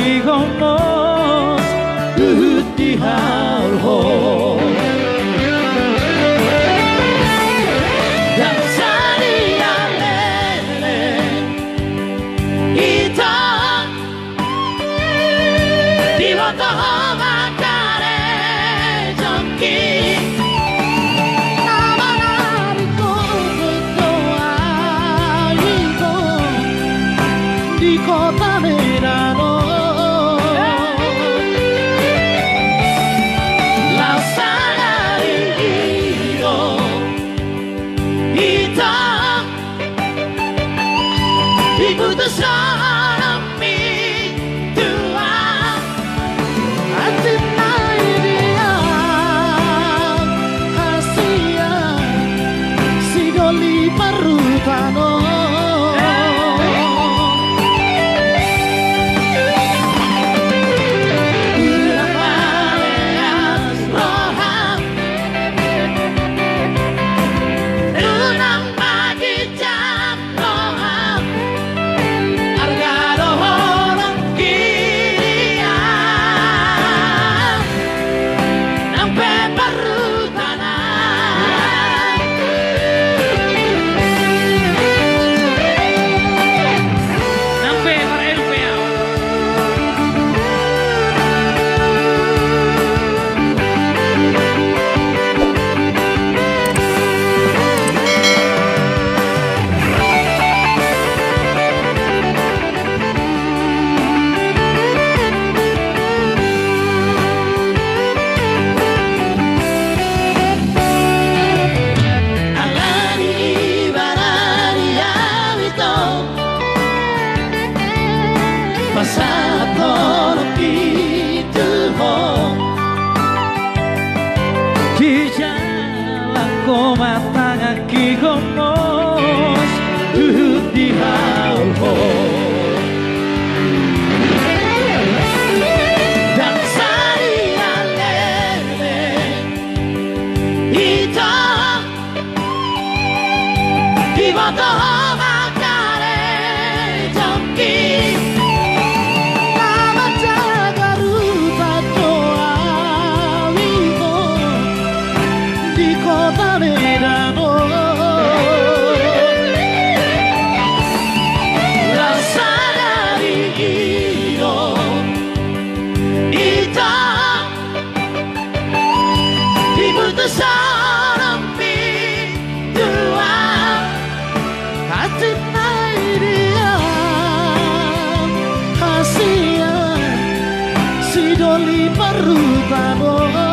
aquí como di halho dan saria lele ita di mata makare joki di kota Milano la sala io ita di putusan mi tua hati dia hasia si doli parutano passato gitu di jalan kau matang aki gomos di halho dan saria lele ita di mata makare joki Si doli parutano